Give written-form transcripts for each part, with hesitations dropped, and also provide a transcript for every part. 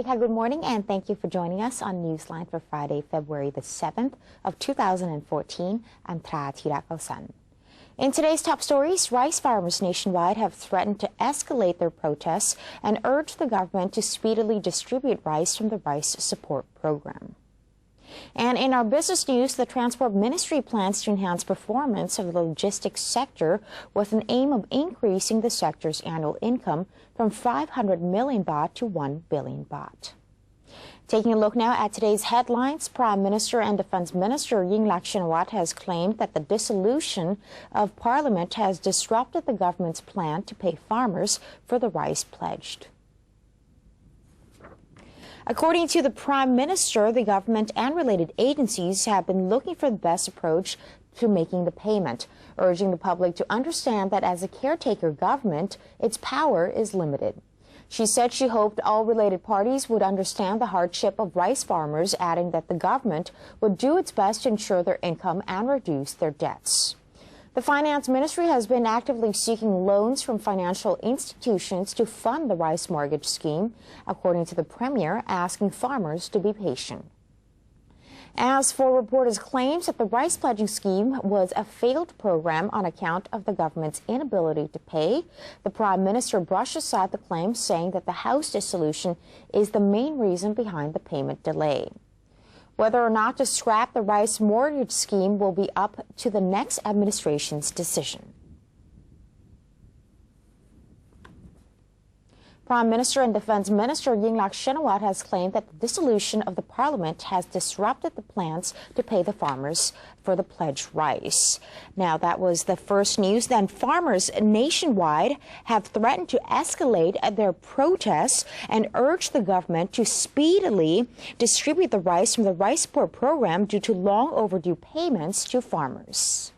Good morning, and thank you for joining us on Newsline for Friday, February the 7th of 2014. I'm Tra Thirakausan. In today's top stories, rice farmers nationwide have threatened to escalate their protests and urge the government to speedily distribute rice from the Rice Support Program. And in our business news, the Transport Ministry plans to enhance performance of the logistics sector with an aim of increasing the sector's annual income from 500 million baht to 1 billion baht. Taking a look now at today's headlines, Prime Minister and Defense Minister Yingluck Shinawatra has claimed that the dissolution of Parliament has disrupted the government's plan to pay farmers for the rice pledged. According to the Prime Minister, the government and related agencies have been looking for the best approach to making the payment, urging the public to understand that as a caretaker government, its power is limited. She said she hoped all related parties would understand the hardship of rice farmers, adding that the government would do its best to ensure their income and reduce their debts. The Finance Ministry has been actively seeking loans from financial institutions to fund the rice mortgage scheme, according to the Premier, asking farmers to be patient. As for reporters' claims that the rice pledging scheme was a failed program on account of the government's inability to pay, the Prime Minister brushed aside the claims, saying that the House dissolution is the main reason behind the payment delay. Whether or not to scrap the rice mortgage scheme will be up to the next administration's decision. Prime Minister and Defense Minister Yingluck Shinawatra has claimed that the dissolution of the Parliament has disrupted the plans to pay the farmers for the pledged rice. Now, that was the first news. Then farmers nationwide have threatened to escalate their protests and urge the government to speedily distribute the rice from the Rice Support Program due to long overdue payments to farmers.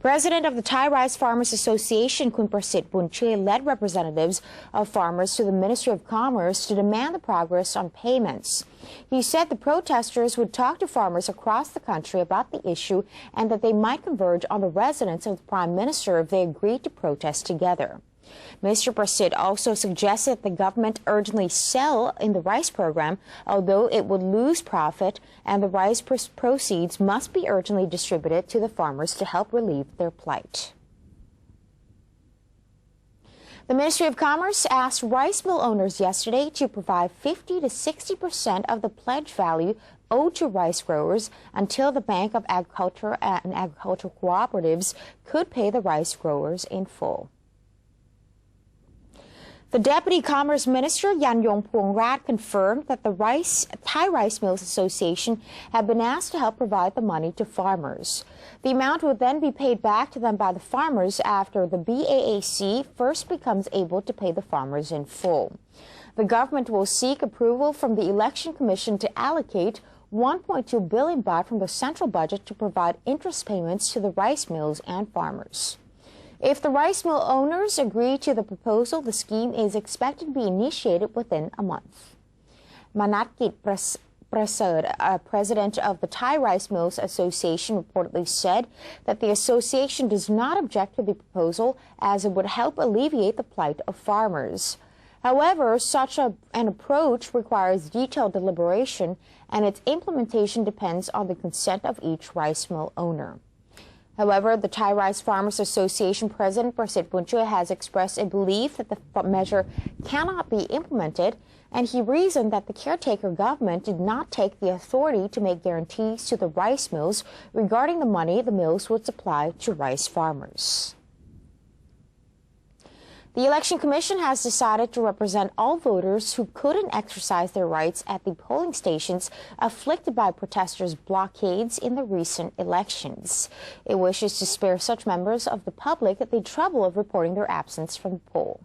President of the Thai Rice Farmers Association, Kun Prasit Bunche, led representatives of farmers to the Ministry of Commerce to demand the progress on payments. He said the protesters would talk to farmers across the country about the issue and that they might converge on the residence of the Prime Minister if they agreed to protest together. Mr. Prasit also suggested that the government urgently sell in the rice program, although it would lose profit, and the rice proceeds must be urgently distributed to the farmers to help relieve their plight. The Ministry of Commerce asked rice mill owners yesterday to provide 50 to 60% of the pledge value owed to rice growers until the Bank of Agriculture and Agricultural Cooperatives could pay the rice growers in full. The Deputy Commerce Minister, Yanyong Pongrat, confirmed that the Thai Rice Mills Association had been asked to help provide the money to farmers. The amount would then be paid back to them by the farmers after the BAAC first becomes able to pay the farmers in full. The government will seek approval from the Election Commission to allocate 1.2 billion baht from the central budget to provide interest payments to the rice mills and farmers. If the rice mill owners agree to the proposal, the scheme is expected to be initiated within a month. Manatkit Prasad, president of the Thai Rice Mills Association, reportedly said that the association does not object to the proposal as it would help alleviate the plight of farmers. However, such an approach requires detailed deliberation, and its implementation depends on the consent of each rice mill owner. However, the Thai Rice Farmers Association President Prasit Bunche has expressed a belief that the measure cannot be implemented, and he reasoned that the caretaker government did not take the authority to make guarantees to the rice mills regarding the money the mills would supply to rice farmers. The Election Commission has decided to represent all voters who couldn't exercise their rights at the polling stations afflicted by protesters' blockades in the recent elections. It wishes to spare such members of the public the trouble of reporting their absence from the poll.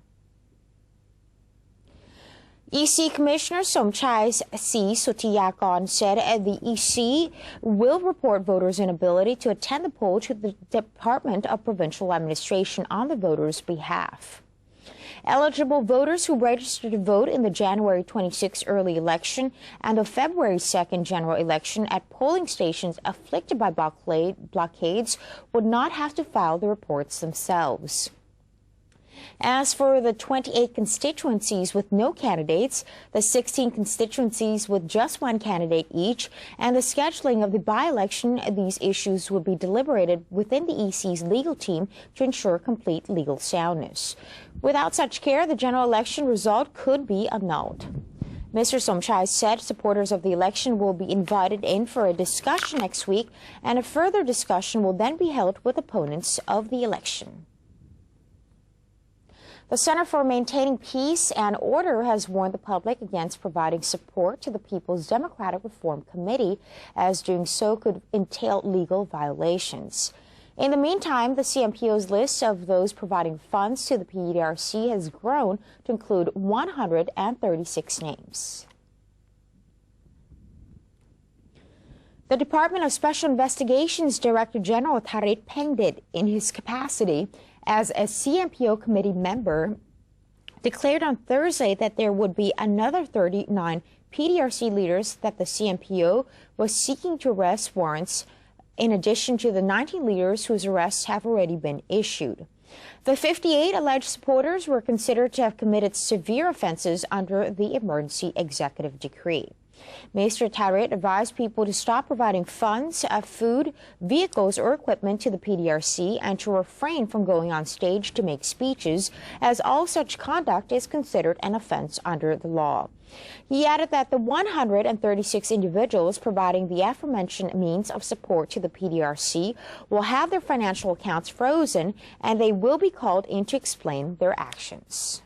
EC Commissioner Somchai C. Sutiyakon said the EC will report voters' inability to attend the poll to the Department of Provincial Administration on the voters' behalf. Eligible voters who registered to vote in the January 26 early election and the February 2nd general election at polling stations afflicted by blockades would not have to file the reports themselves. As for the 28 constituencies with no candidates, the 16 constituencies with just one candidate each, and the scheduling of the by-election, these issues will be deliberated within the EC's legal team to ensure complete legal soundness. Without such care, the general election result could be annulled. Mr. Somchai said supporters of the election will be invited in for a discussion next week, and a further discussion will then be held with opponents of the election. The Center for Maintaining Peace and Order has warned the public against providing support to the People's Democratic Reform Committee, as doing so could entail legal violations. In the meantime, the CMPO's list of those providing funds to the PDRC has grown to include 136 names. The Department of Special Investigations Director General Tarit Pengdit, in his capacity as a CMPO committee member, declared on Thursday that there would be another 39 PDRC leaders that the CMPO was seeking to arrest warrants, in addition to the 19 leaders whose arrests have already been issued. The 58 alleged supporters were considered to have committed severe offenses under the emergency executive decree. Mr. Tarit advised people to stop providing funds, food, vehicles, or equipment to the PDRC and to refrain from going on stage to make speeches, as all such conduct is considered an offense under the law. He added that the 136 individuals providing the aforementioned means of support to the PDRC will have their financial accounts frozen, and they will be called in to explain their actions.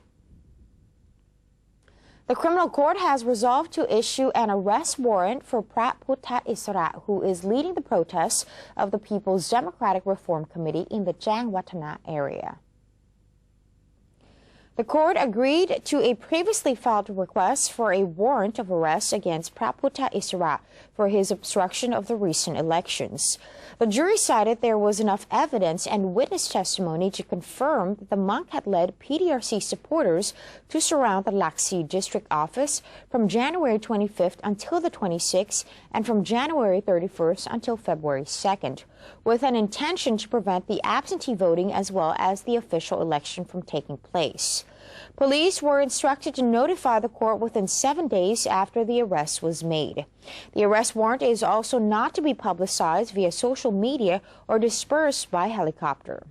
The criminal court has resolved to issue an arrest warrant for Prat Putta Isra, who is leading the protests of the People's Democratic Reform Committee in the Jangwatana area. The court agreed to a previously filed request for a warrant of arrest against Prat Putta Isra for his obstruction of the recent elections. The jury cited there was enough evidence and witness testimony to confirm that the monk had led PDRC supporters to surround the Laksi district office from January 25th until the 26th and from January 31st until February 2nd, with an intention to prevent the absentee voting as well as the official election from taking place. Police were instructed to notify the court within 7 days after the arrest was made. The arrest warrant is also not to be publicized via social media or dispersed by helicopter.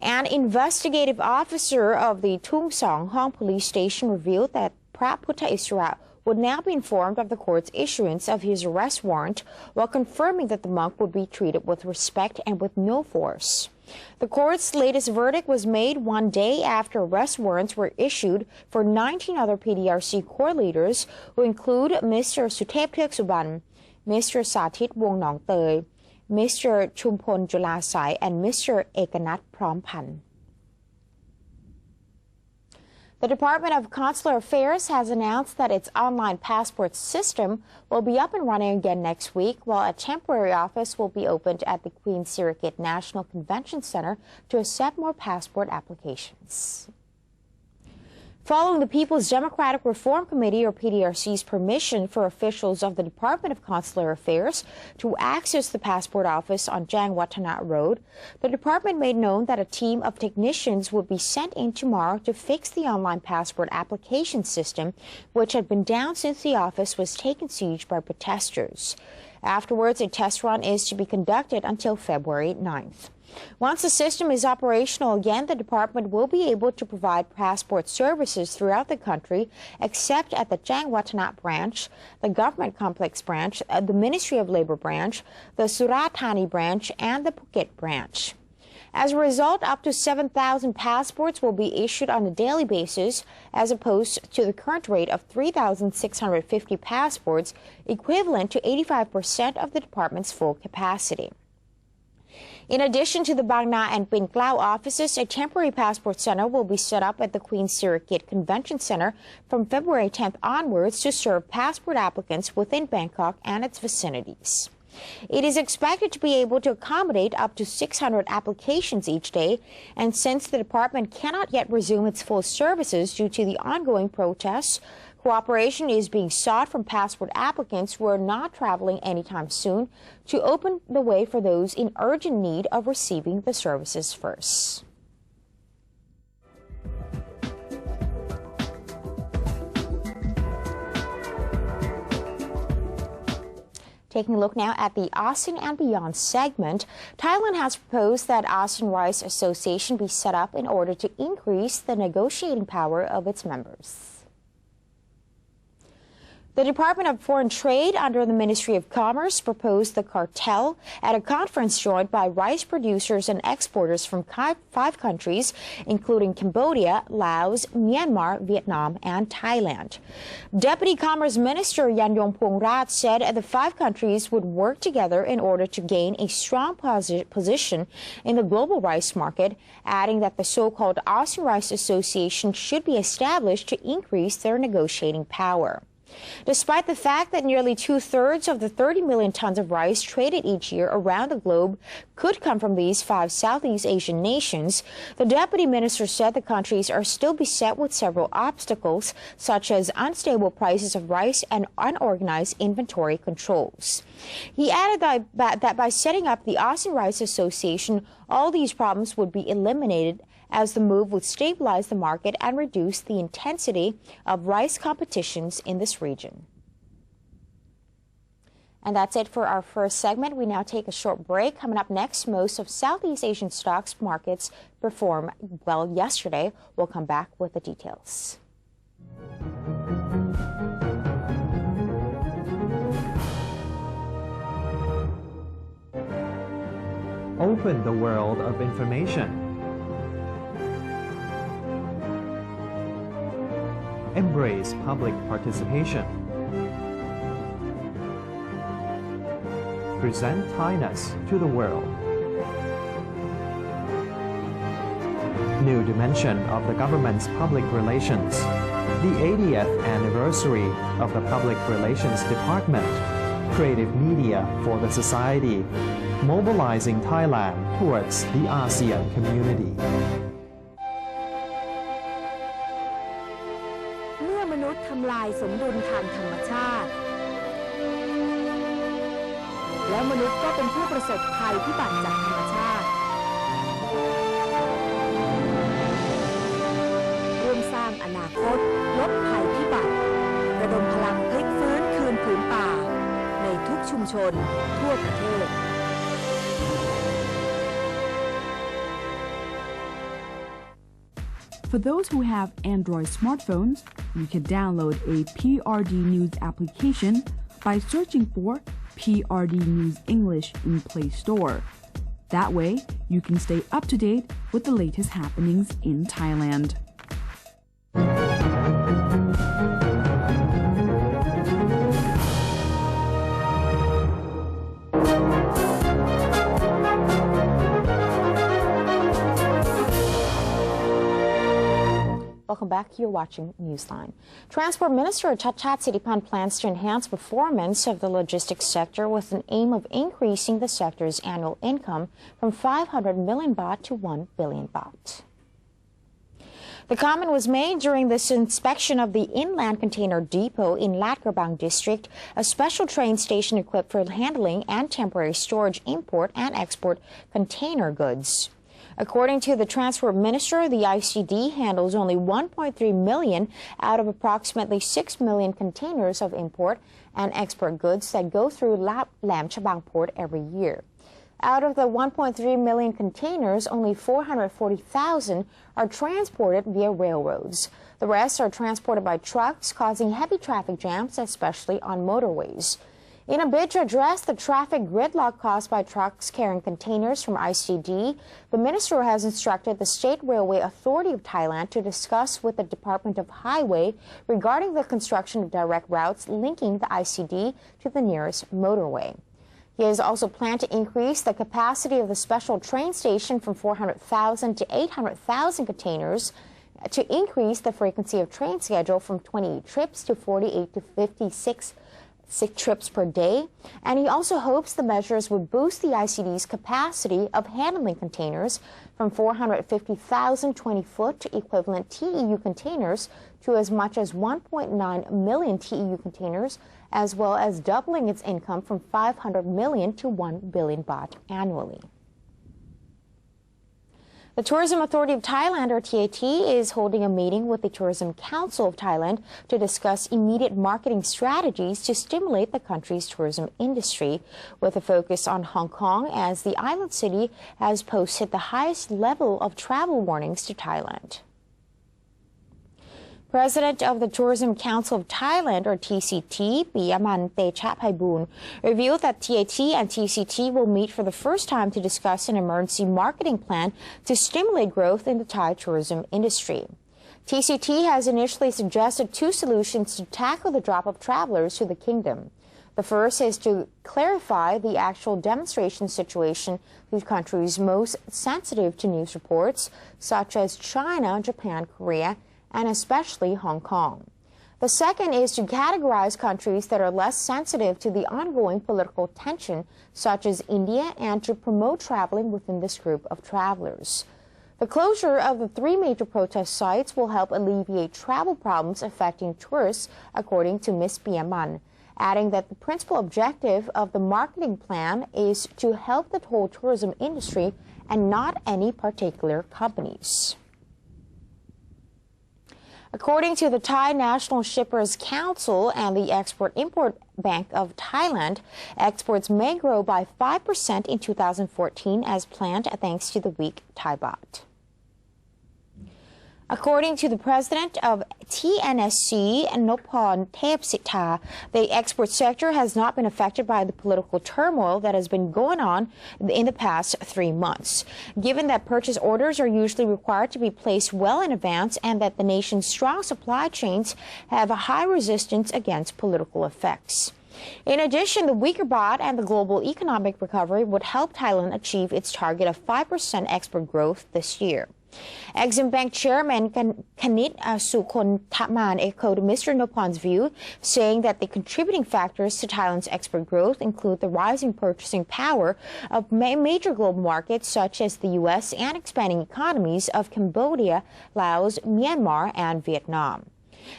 An investigative officer of the Tung Song Hong police station revealed that Prat Putta Isra would now be informed of the court's issuance of his arrest warrant, while confirming that the monk would be treated with respect and with no force. The court's latest verdict was made 1 day after arrest warrants were issued for 19 other PDRC core leaders, who include Mr. Suthep Theuk Suban, Mr. Sathit Wongnong-Tey, Mr. Chumpon Julasai, and Mr. Ekanat Prompan. The Department of Consular Affairs has announced that its online passport system will be up and running again next week, while a temporary office will be opened at the Queen Sirikit National Convention Center to accept more passport applications. Following the People's Democratic Reform Committee, or PDRC's, permission for officials of the Department of Consular Affairs to access the passport office on Jangwatana Road, the department made known that a team of technicians would be sent in tomorrow to fix the online passport application system, which had been down since the office was taken siege by protesters. Afterwards, a test run is to be conducted until February 9th. Once the system is operational again, the department will be able to provide passport services throughout the country, except at the Jangwatana branch, the Government Complex branch, the Ministry of Labor branch, the Surathani branch, and the Phuket branch. As a result, up to 7,000 passports will be issued on a daily basis, as opposed to the current rate of 3,650 passports, equivalent to 85% of the department's full capacity. In addition to the Bang Na and Pin Klau offices, a temporary passport center will be set up at the Queen Sirikit Convention Center from February 10th onwards to serve passport applicants within Bangkok and its vicinities. It is expected to be able to accommodate up to 600 applications each day, and since the department cannot yet resume its full services due to the ongoing protests, cooperation is being sought from passport applicants who are not traveling anytime soon to open the way for those in urgent need of receiving the services first. Taking a look now at the ASEAN and Beyond segment, Thailand has proposed that ASEAN Rice Association be set up in order to increase the negotiating power of its members. The Department of Foreign Trade under the Ministry of Commerce proposed the cartel at a conference joined by rice producers and exporters from 5 countries, including Cambodia, Laos, Myanmar, Vietnam, and Thailand. Deputy Commerce Minister Yan Yong-Phuongrat said the 5 countries would work together in order to gain a strong position in the global rice market, adding that the so-called ASEAN Rice Association should be established to increase their negotiating power. Despite the fact that nearly 2/3 of the 30 million tons of rice traded each year around the globe could come from these 5 Southeast Asian nations, the deputy minister said the countries are still beset with several obstacles, such as unstable prices of rice and unorganized inventory controls. He added that by setting up the ASEAN Rice Association, all these problems would be eliminated, as the move would stabilize the market and reduce the intensity of rice competitions in this region. And that's it for our first segment. We now take a short break. Coming up next, most of Southeast Asian stocks markets performed well yesterday. We'll come back with the details. Open the world of information. Embrace public participation. Present Thainess to the world. New dimension of the government's public relations. The 80th anniversary of the Public Relations Department. Creative media for the society. Mobilizing Thailand towards the ASEAN community. มนุษย์ทำลายสมดุลทางธรรมชาติและมนุษย์ก็เป็นผู้ประสบภัยพิบัติจากธรรมชาติร่วมสร้างอนาคตลดภัยพิบัติระดมพลังพลิกฟื้นคืนผืนป่าในทุกชุมชนทั่วประเทศFor those who have Android smartphones, you can download a PRD News application by searching for PRD News English in Play Store. That way, you can stay up to date with the latest happenings in Thailand. Welcome back. You're watching Newsline. Transport Minister Chachat Siripan plans to enhance performance of the logistics sector with an aim of increasing the sector's annual income from 500 million baht to 1 billion baht. The comment was made during this inspection of the inland container depot in Lat Krabang district, a special train station equipped for handling and temporary storage, import and export container goods. According to the Transport Minister, the ICD handles only 1.3 million out of approximately 6 million containers of import and export goods that go through Lam Chabang port every year. Out of the 1.3 million containers, only 440,000 are transported via railroads. The rest are transported by trucks, causing heavy traffic jams, especially on motorways. In a bid to address the traffic gridlock caused by trucks carrying containers from ICD, the minister has instructed the State Railway Authority of Thailand to discuss with the Department of Highway regarding the construction of direct routes linking the ICD to the nearest motorway. He has also planned to increase the capacity of the special train station from 400,000 to 800,000 containers, to increase the frequency of train schedule from 28 trips to 48 to 56 trips per day, and he also hopes the measures would boost the ICD's capacity of handling containers from 450,000 20-foot equivalent TEU containers to as much as 1.9 million TEU containers, as well as doubling its income from 500 million to 1 billion baht annually. The Tourism Authority of Thailand, or TAT, is holding a meeting with the Tourism Council of Thailand to discuss immediate marketing strategies to stimulate the country's tourism industry, with a focus on Hong Kong, as the island city has posted the highest level of travel warnings to Thailand. President of the Tourism Council of Thailand, or TCT, Piyaman Techapaiboon, revealed that TAT and TCT will meet for the first time to discuss an emergency marketing plan to stimulate growth in the Thai tourism industry. TCT has initially suggested two solutions to tackle the drop of travelers to the kingdom. The first is to clarify the actual demonstration situation to countries most sensitive to news reports, such as China, Japan, Korea, and especially Hong Kong. The second is to categorize countries that are less sensitive to the ongoing political tension, such as India, and to promote traveling within this group of travelers. The closure of the three major protest sites will help alleviate travel problems affecting tourists, according to Ms. Piyaman, adding that the principal objective of the marketing plan is to help the whole tourism industry and not any particular companies. According to the Thai National Shippers Council and the Export-Import Bank of Thailand, exports may grow by 5% in 2014 as planned, thanks to the weak Thai baht. According to the president of TNSC, Nopon Thepsitha, the export sector has not been affected by the political turmoil that has been going on in the past 3 months, given that purchase orders are usually required to be placed well in advance and that the nation's strong supply chains have a high resistance against political effects. In addition, the weaker baht and the global economic recovery would help Thailand achieve its target of 5% export growth this year. Exim Bank Chairman Kanit Sukhontaman echoed Mr. Nopon's view, saying that the contributing factors to Thailand's export growth include the rising purchasing power of major global markets such as the U.S. and expanding economies of Cambodia, Laos, Myanmar, and Vietnam.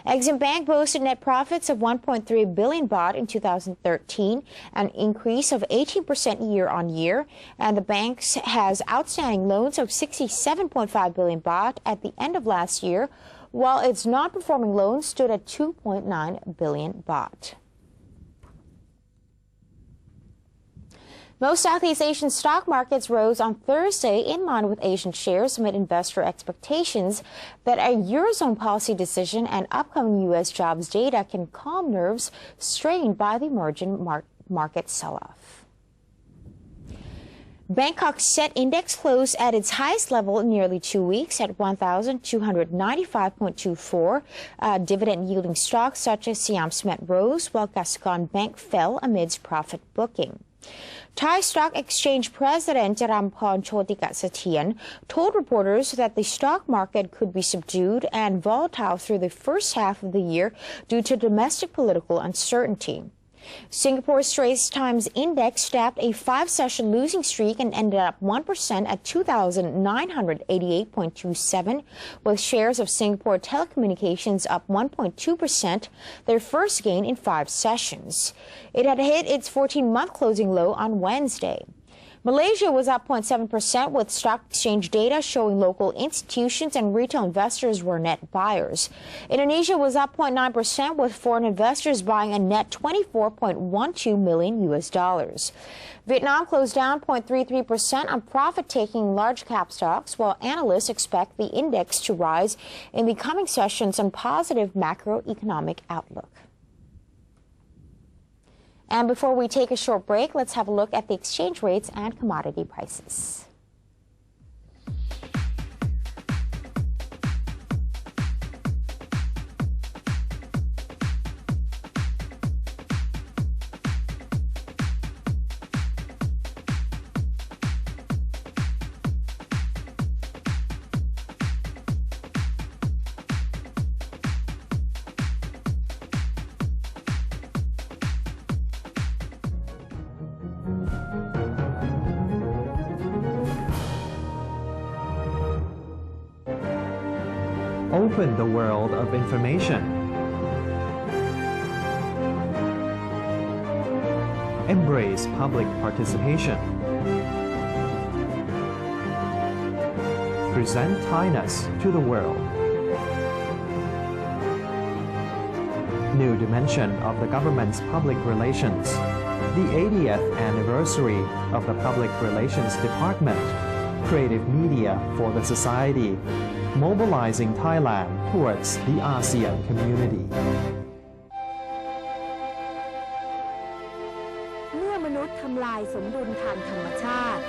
Exim Bank boasted net profits of 1.3 billion baht in 2013, an increase of 18% year-on-year, and the bank has outstanding loans of 67.5 billion baht at the end of last year, while its non-performing loans stood at 2.9 billion baht. Most Southeast Asian stock markets rose on Thursday in line with Asian shares amid investor expectations that a Eurozone policy decision and upcoming U.S. jobs data can calm nerves strained by the emerging market sell-off. Bangkok's SET index closed at its highest level in nearly 2 weeks at 1,295.24. Dividend-yielding stocks such as Siam Cement rose, while Kasikorn Bank fell amidst profit booking. Thai Stock Exchange President Rampon Chotikasatian told reporters that the stock market could be subdued and volatile through the first half of the year due to domestic political uncertainty. Singapore's Straits Times Index snapped a 5-session losing streak and ended up 1% at 2,988.27, with shares of Singapore Telecommunications up 1.2%, their first gain in 5 sessions. It had hit its 14-month closing low on Wednesday. Malaysia was up 0.7%, with stock exchange data showing local institutions and retail investors were net buyers. Indonesia was up 0.9%, with foreign investors buying a net $24.12 million US. Vietnam closed down 0.33% on profit-taking large-cap stocks, while analysts expect the index to rise in the coming sessions on positive macroeconomic outlook. And before we take a short break, let's have a look at the exchange rates and commodity prices. Open the world of information. Embrace public participation. present Thainess to the world. New dimension of the government's public relations. The 80th anniversary of the Public Relations Department. Creative media for the society. Mobilizing Thailand towards the ASEAN community. เมื่อมนุษย์ทำลายสมดุลทางธรรมชาติ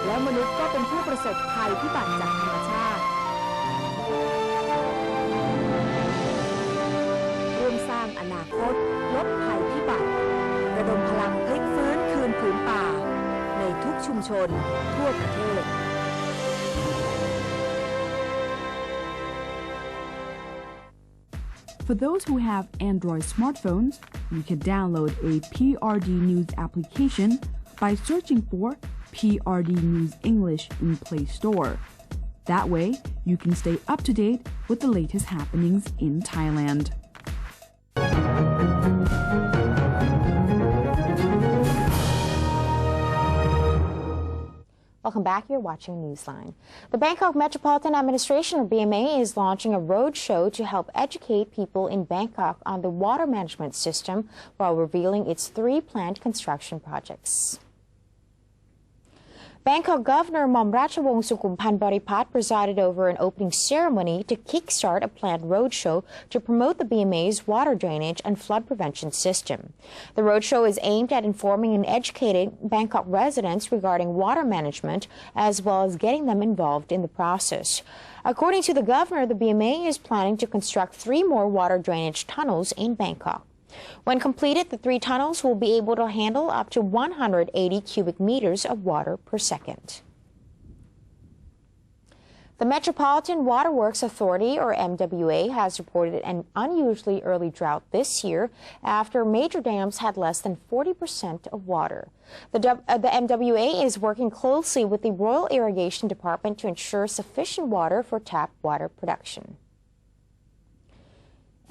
แล้วมนุษย์ก็เป็นผู้ประสบภัยพิบัติจากธรรมชาติร่วมสร้างอนาคตลดภัยพิบัติระดมพลังพลิกฟื้นคืนผืนป่าในทุกชุมชนทั่วประเทศFor those who have Android smartphones, you can download a PRD News application by searching for PRD News English in Play Store. That way, you can stay up to date with the latest happenings in Thailand. Welcome back. You're watching Newsline. The Bangkok Metropolitan Administration, or BMA, is launching a roadshow to help educate people in Bangkok on the water management system while revealing its 3 planned construction projects. Bangkok Governor Mom Ratchawong Sukumpahan Boripat presided over an opening ceremony to kickstart a planned roadshow to promote the BMA's water drainage and flood prevention system. The roadshow is aimed at informing and educating Bangkok residents regarding water management, as well as getting them involved in the process. According to the governor, the BMA is planning to construct 3 more water drainage tunnels in Bangkok. When completed, the 3 tunnels will be able to handle up to 180 cubic meters of water per second. The Metropolitan Waterworks Authority, or MWA, has reported an unusually early drought this year after major dams had less than 40% of water. The MWA is working closely with the Royal Irrigation Department to ensure sufficient water for tap water production.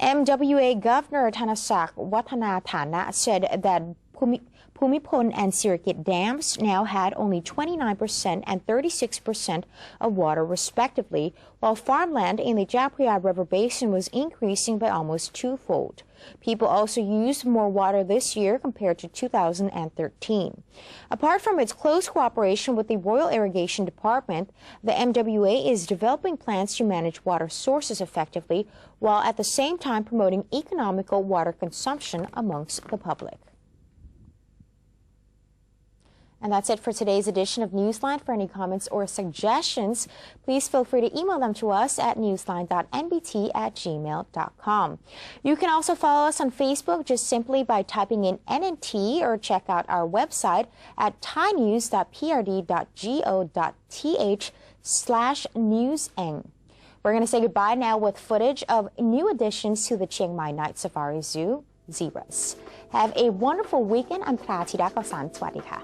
MWA Governor Thanasak Wattanathana said that Pumipon and Sirikit dams now had only 29% and 36% of water respectively, while farmland in the Japriya River Basin was increasing by almost 2-fold. People also used more water this year compared to 2013. Apart from its close cooperation with the Royal Irrigation Department, the MWA is developing plans to manage water sources effectively, while at the same time promoting economical water consumption amongst the public. And that's it for today's edition of Newsline. For any comments or suggestions, please feel free to email them to us at newsline.nbt@gmail.com. You can also follow us on Facebook just simply by typing in NNT, or check out our website at thainews.prd.go.th/newseng. We're going to say goodbye now with footage of new additions to the Chiang Mai Night Safari Zoo, zebras. Have a wonderful weekend. I'm Prathida Kausan. Swadee ka.